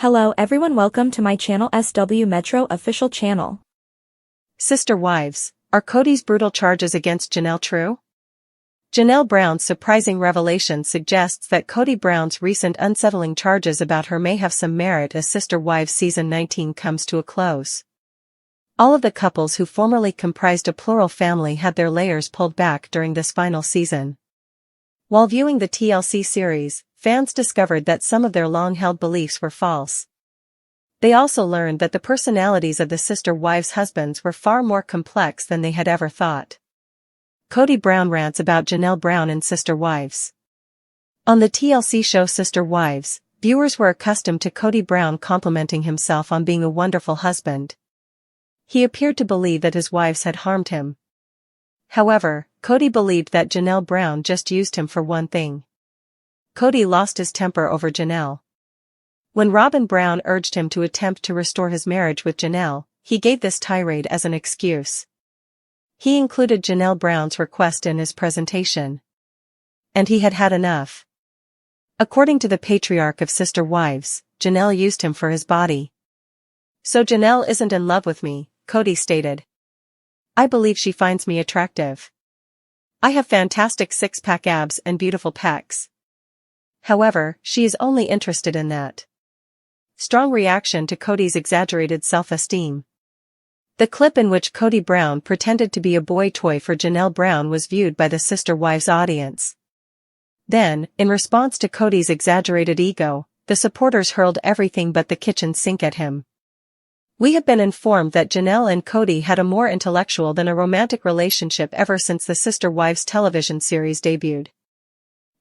Hello everyone, welcome to my channel SW Metro official channel. Sister wives, are Cody's brutal charges against Janelle true? Janelle Brown's surprising revelation suggests that Cody Brown's recent unsettling charges about her may have some merit as Sister Wives season 19 comes to a close. All of the couples who formerly comprised a plural family had their layers pulled back during this final season. While viewing the TLC series, fans discovered that some of their long-held beliefs were false. They also learned that the personalities of the sister wives' husbands were far more complex than they had ever thought. Cody Brown rants about Janelle Brown in Sister Wives. On the TLC show Sister Wives, viewers were accustomed to Cody Brown complimenting himself on being a wonderful husband. He appeared to believe that his wives had harmed him. However, Cody believed that Janelle Brown just used him for one thing. Cody lost his temper over Janelle. When Robin Brown urged him to attempt to restore his marriage with Janelle, he gave this tirade as an excuse. He included Janelle Brown's request in his presentation. And he had had enough. According to the patriarch of Sister Wives, Janelle used him for his body. So Janelle isn't in love with me, Cody stated. I believe she finds me attractive. I have fantastic six-pack abs and beautiful pecs. However, she is only interested in that. Strong reaction to Cody's exaggerated self-esteem. The clip in which Cody Brown pretended to be a boy toy for Janelle Brown was viewed by the Sister Wives audience. Then, in response to Cody's exaggerated ego, the supporters hurled everything but the kitchen sink at him. We have been informed that Janelle and Cody had a more intellectual than a romantic relationship ever since the Sister Wives television series debuted.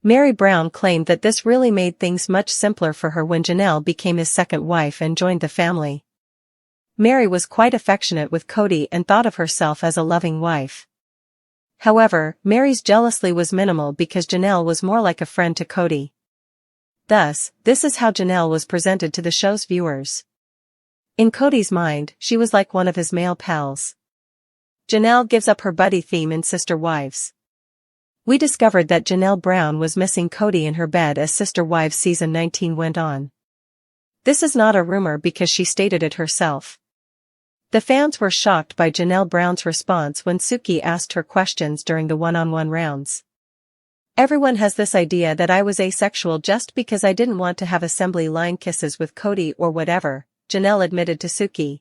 Mary Brown claimed that this really made things much simpler for her when Janelle became his second wife and joined the family. Mary was quite affectionate with Cody and thought of herself as a loving wife. However, Mary's jealousy was minimal because Janelle was more like a friend to Cody. Thus, this is how Janelle was presented to the show's viewers. In Cody's mind, she was like one of his male pals. Janelle gives up her buddy theme in Sister Wives. We discovered that Janelle Brown was missing Cody in her bed as Sister Wives season 19 went on. This is not a rumor because she stated it herself. The fans were shocked by Janelle Brown's response when Suki asked her questions during the one-on-one rounds. Everyone has this idea that I was asexual just because I didn't want to have assembly line kisses with Cody or whatever, Janelle admitted to Suki.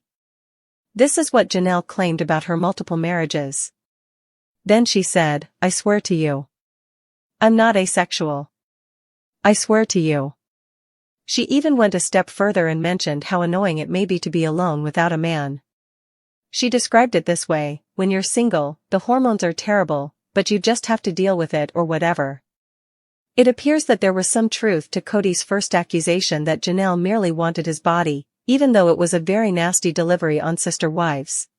This is what Janelle claimed about her multiple marriages. Then she said, I swear to you. I'm not asexual. I swear to you. She even went a step further and mentioned how annoying it may be to be alone without a man. She described it this way, when you're single, the hormones are terrible, but you just have to deal with it or whatever. It appears that there was some truth to Cody's first accusation that Janelle merely wanted his body, even though it was a very nasty delivery on Sister Wives.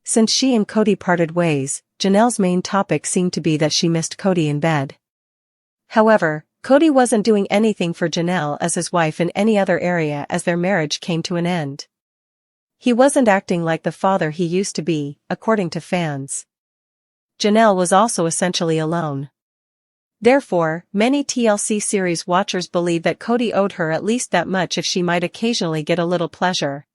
Since she and Cody parted ways, Janelle's main topic seemed to be that she missed Cody in bed. However, Cody wasn't doing anything for Janelle as his wife in any other area as their marriage came to an end. He wasn't acting like the father he used to be, according to fans. Janelle was also essentially alone. Therefore, many TLC series watchers believe that Cody owed her at least that much if she might occasionally get a little pleasure.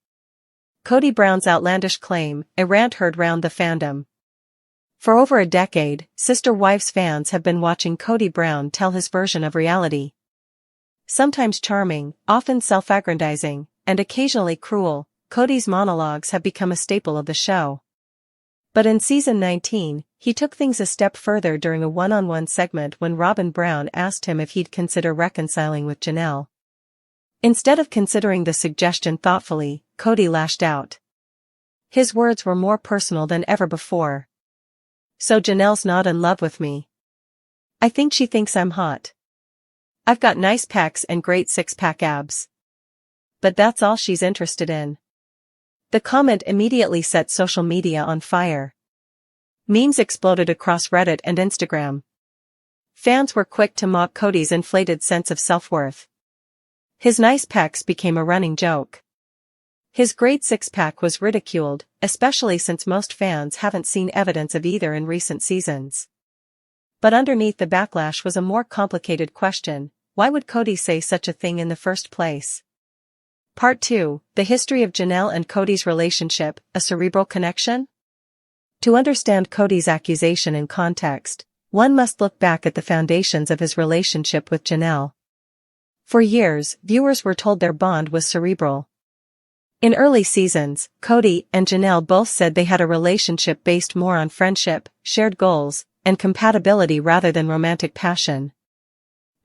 Cody Brown's outlandish claim, a rant heard round the fandom. For over a decade, Sister Wives fans have been watching Cody Brown tell his version of reality. Sometimes charming, often self-aggrandizing, and occasionally cruel, Cody's monologues have become a staple of the show. But in season 19, he took things a step further during a one-on-one segment when Robin Brown asked him if he'd consider reconciling with Janelle. Instead of considering the suggestion thoughtfully, Cody lashed out. His words were more personal than ever before. So Janelle's not in love with me. I think she thinks I'm hot. I've got nice pecs and great six-pack abs. But that's all she's interested in. The comment immediately set social media on fire. Memes exploded across Reddit and Instagram. Fans were quick to mock Cody's inflated sense of self-worth. His nice pecs became a running joke. His great six-pack was ridiculed, especially since most fans haven't seen evidence of either in recent seasons. But underneath the backlash was a more complicated question: why would Cody say such a thing in the first place? Part 2, The History of Janelle and Cody's Relationship, a Cerebral Connection? To understand Cody's accusation in context, one must look back at the foundations of his relationship with Janelle. For years, viewers were told their bond was cerebral. In early seasons, Cody and Janelle both said they had a relationship based more on friendship, shared goals, and compatibility rather than romantic passion.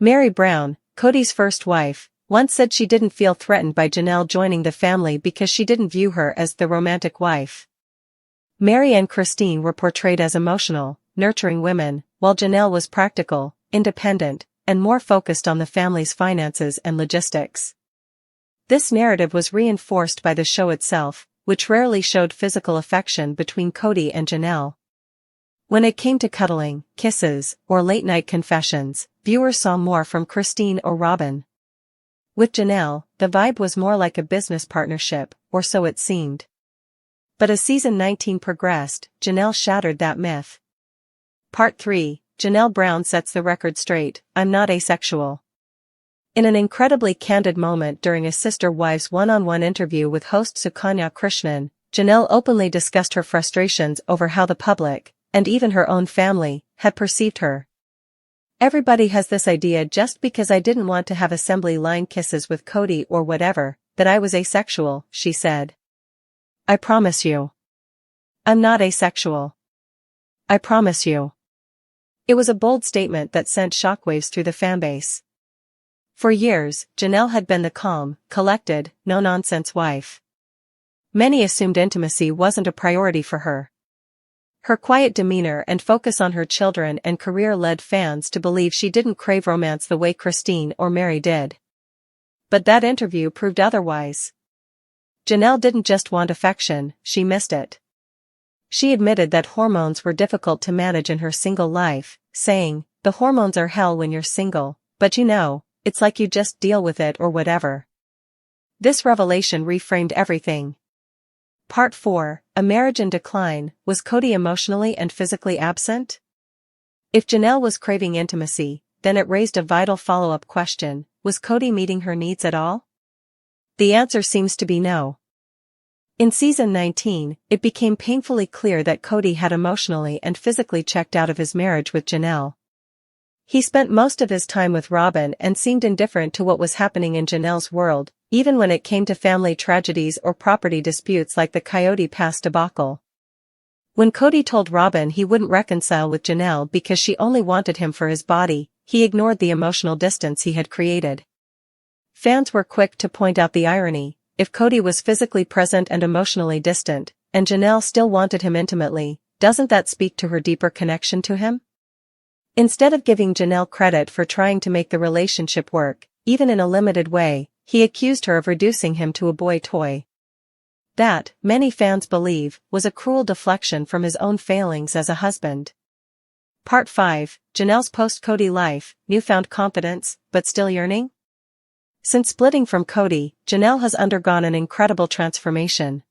Mary Brown, Cody's first wife, once said she didn't feel threatened by Janelle joining the family because she didn't view her as the romantic wife. Mary and Christine were portrayed as emotional, nurturing women, while Janelle was practical, independent, and more focused on the family's finances and logistics. This narrative was reinforced by the show itself, which rarely showed physical affection between Cody and Janelle. When it came to cuddling, kisses, or late-night confessions, viewers saw more from Christine or Robin. With Janelle, the vibe was more like a business partnership, or so it seemed. But as season 19 progressed, Janelle shattered that myth. Part 3, Janelle Brown sets the record straight, I'm not asexual. In an incredibly candid moment during a Sister Wives one-on-one interview with host Sukanya Krishnan, Janelle openly discussed her frustrations over how the public, and even her own family, had perceived her. Everybody has this idea just because I didn't want to have assembly line kisses with Cody or whatever, that I was asexual, she said. I promise you. I'm not asexual. I promise you. It was a bold statement that sent shockwaves through the fanbase. For years, Janelle had been the calm, collected, no-nonsense wife. Many assumed intimacy wasn't a priority for her. Her quiet demeanor and focus on her children and career led fans to believe she didn't crave romance the way Christine or Mary did. But that interview proved otherwise. Janelle didn't just want affection, she missed it. She admitted that hormones were difficult to manage in her single life, saying, "The hormones are hell when you're single, but it's like you just deal with it or whatever." This revelation reframed everything. Part 4, A Marriage in Decline, was Cody emotionally and physically absent? If Janelle was craving intimacy, then it raised a vital follow-up question, was Cody meeting her needs at all? The answer seems to be no. In season 19, it became painfully clear that Cody had emotionally and physically checked out of his marriage with Janelle. He spent most of his time with Robin and seemed indifferent to what was happening in Janelle's world, even when it came to family tragedies or property disputes like the Coyote Pass debacle. When Cody told Robin he wouldn't reconcile with Janelle because she only wanted him for his body, he ignored the emotional distance he had created. Fans were quick to point out the irony: if Cody was physically present and emotionally distant, and Janelle still wanted him intimately, doesn't that speak to her deeper connection to him? Instead of giving Janelle credit for trying to make the relationship work, even in a limited way, he accused her of reducing him to a boy toy. That, many fans believe, was a cruel deflection from his own failings as a husband. Part 5, Janelle's post-Cody life, newfound confidence, but still yearning? Since splitting from Cody, Janelle has undergone an incredible transformation.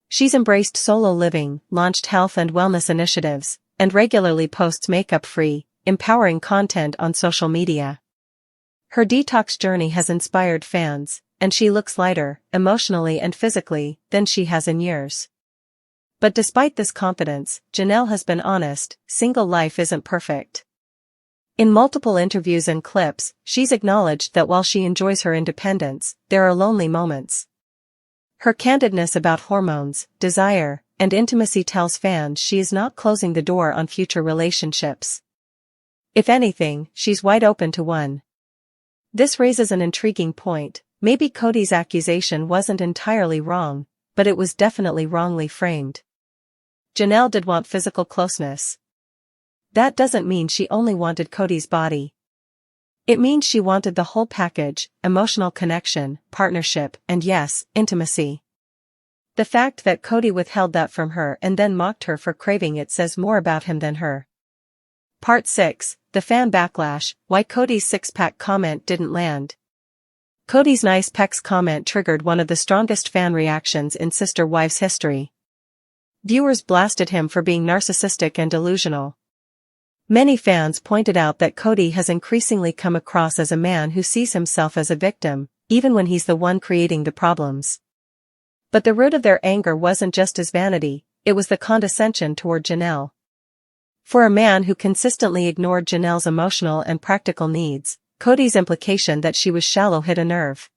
She's embraced solo living, launched health and wellness initiatives, and regularly posts makeup-free, empowering content on social media. Her detox journey has inspired fans, and she looks lighter, emotionally and physically, than she has in years. But despite this confidence, Janelle has been honest: single life isn't perfect. In multiple interviews and clips, she's acknowledged that while she enjoys her independence, there are lonely moments. Her candidness about hormones, desire, and intimacy tells fans she is not closing the door on future relationships. If anything, she's wide open to one. This raises an intriguing point: maybe Cody's accusation wasn't entirely wrong, but it was definitely wrongly framed. Janelle did want physical closeness. That doesn't mean she only wanted Cody's body. It means she wanted the whole package: emotional connection, partnership, and yes, intimacy. The fact that Cody withheld that from her and then mocked her for craving it says more about him than her. Part 6, The Fan Backlash, Why Cody's six-pack comment didn't land. Cody's nice pecs comment triggered one of the strongest fan reactions in Sister Wives history. Viewers blasted him for being narcissistic and delusional. Many fans pointed out that Cody has increasingly come across as a man who sees himself as a victim, even when he's the one creating the problems. But the root of their anger wasn't just his vanity, it was the condescension toward Janelle. For a man who consistently ignored Janelle's emotional and practical needs, Cody's implication that she was shallow hit a nerve.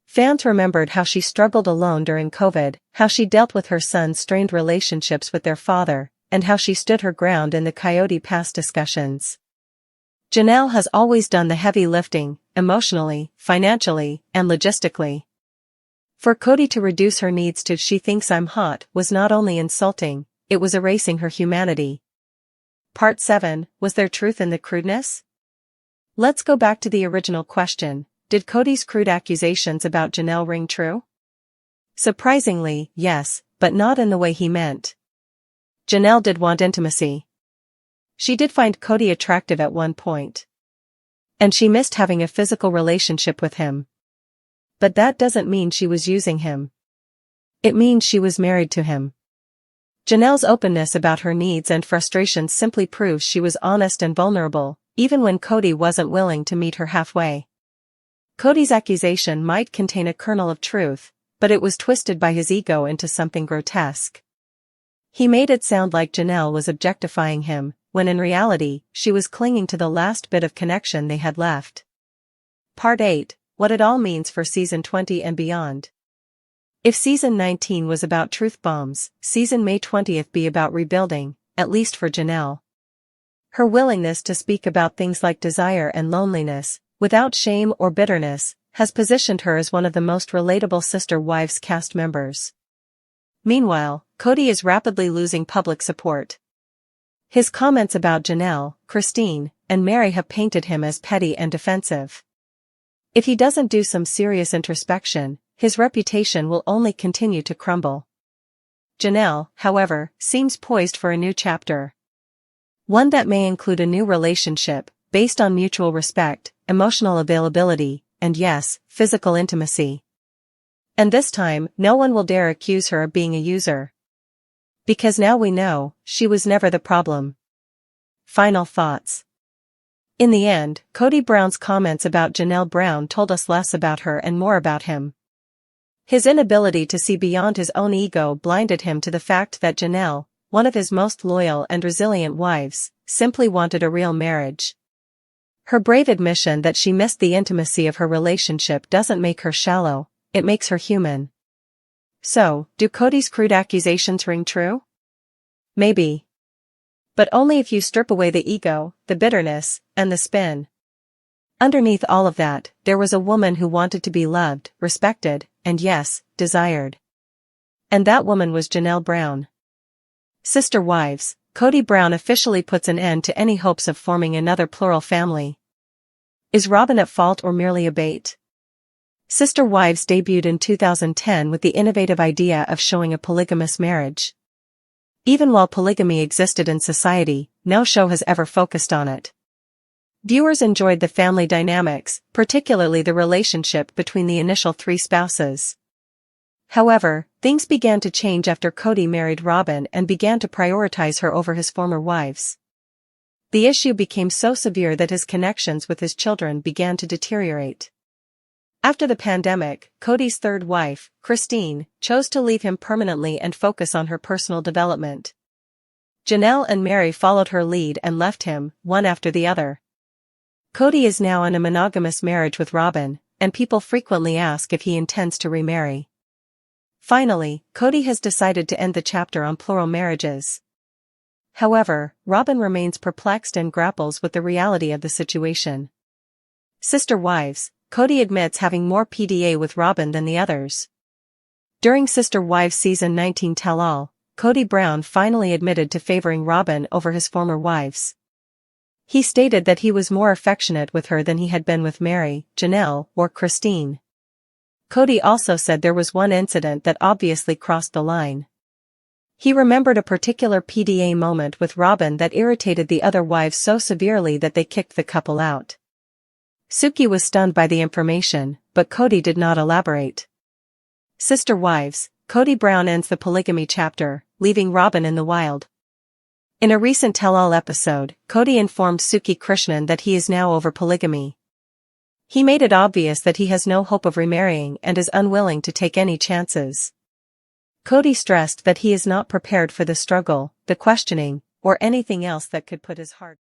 Fans remembered how she struggled alone during COVID, how she dealt with her son's strained relationships with their father, and how she stood her ground in the Coyote Pass discussions. Janelle has always done the heavy lifting, emotionally, financially, and logistically. For Cody to reduce her needs to "she thinks I'm hot" was not only insulting, it was erasing her humanity. Part 7, was there truth in the crudeness? Let's go back to the original question, did Cody's crude accusations about Janelle ring true? Surprisingly, yes, but not in the way he meant. Janelle did want intimacy. She did find Cody attractive at one point. And she missed having a physical relationship with him. But that doesn't mean she was using him. It means she was married to him. Janelle's openness about her needs and frustrations simply proves she was honest and vulnerable, even when Cody wasn't willing to meet her halfway. Cody's accusation might contain a kernel of truth, but it was twisted by his ego into something grotesque. He made it sound like Janelle was objectifying him, when in reality, she was clinging to the last bit of connection they had left. Part 8, what it all means for Season 20 and beyond. If Season 19 was about truth bombs, Season May 20th be about rebuilding, at least for Janelle. Her willingness to speak about things like desire and loneliness, without shame or bitterness, has positioned her as one of the most relatable Sister Wives cast members. Meanwhile, Cody is rapidly losing public support. His comments about Janelle, Christine, and Mary have painted him as petty and defensive. If he doesn't do some serious introspection, his reputation will only continue to crumble. Janelle, however, seems poised for a new chapter. One that may include a new relationship, based on mutual respect, emotional availability, and yes, physical intimacy. And this time, no one will dare accuse her of being a user. Because now we know, she was never the problem. Final thoughts. In the end, Cody Brown's comments about Janelle Brown told us less about her and more about him. His inability to see beyond his own ego blinded him to the fact that Janelle, one of his most loyal and resilient wives, simply wanted a real marriage. Her brave admission that she missed the intimacy of her relationship doesn't make her shallow, it makes her human. So, do Cody's crude accusations ring true? Maybe. But only if you strip away the ego, the bitterness, and the spin. Underneath all of that, there was a woman who wanted to be loved, respected, and yes, desired. And that woman was Janelle Brown. Sister Wives, Cody Brown officially puts an end to any hopes of forming another plural family. Is Robin at fault or merely a bait? Sister Wives debuted in 2010 with the innovative idea of showing a polygamous marriage. Even while polygamy existed in society, no show has ever focused on it. Viewers enjoyed the family dynamics, particularly the relationship between the initial 3 spouses. However, things began to change after Cody married Robin and began to prioritize her over his former wives. The issue became so severe that his connections with his children began to deteriorate. After the pandemic, Cody's third wife, Christine, chose to leave him permanently and focus on her personal development. Janelle and Mary followed her lead and left him, one after the other. Cody is now in a monogamous marriage with Robin, and people frequently ask if he intends to remarry. Finally, Cody has decided to end the chapter on plural marriages. However, Robin remains perplexed and grapples with the reality of the situation. Sister Wives, Cody admits having more PDA with Robin than the others. During Sister Wives Season 19 Tell-All, Cody Brown finally admitted to favoring Robin over his former wives. He stated that he was more affectionate with her than he had been with Mary, Janelle, or Christine. Cody also said there was one incident that obviously crossed the line. He remembered a particular PDA moment with Robin that irritated the other wives so severely that they kicked the couple out. Suki was stunned by the information, but Cody did not elaborate. Sister Wives, Cody Brown ends the polygamy chapter, leaving Robin in the wild. In a recent tell-all episode, Cody informed Suki Krishnan that he is now over polygamy. He made it obvious that he has no hope of remarrying and is unwilling to take any chances. Cody stressed that he is not prepared for the struggle, the questioning, or anything else that could put his heart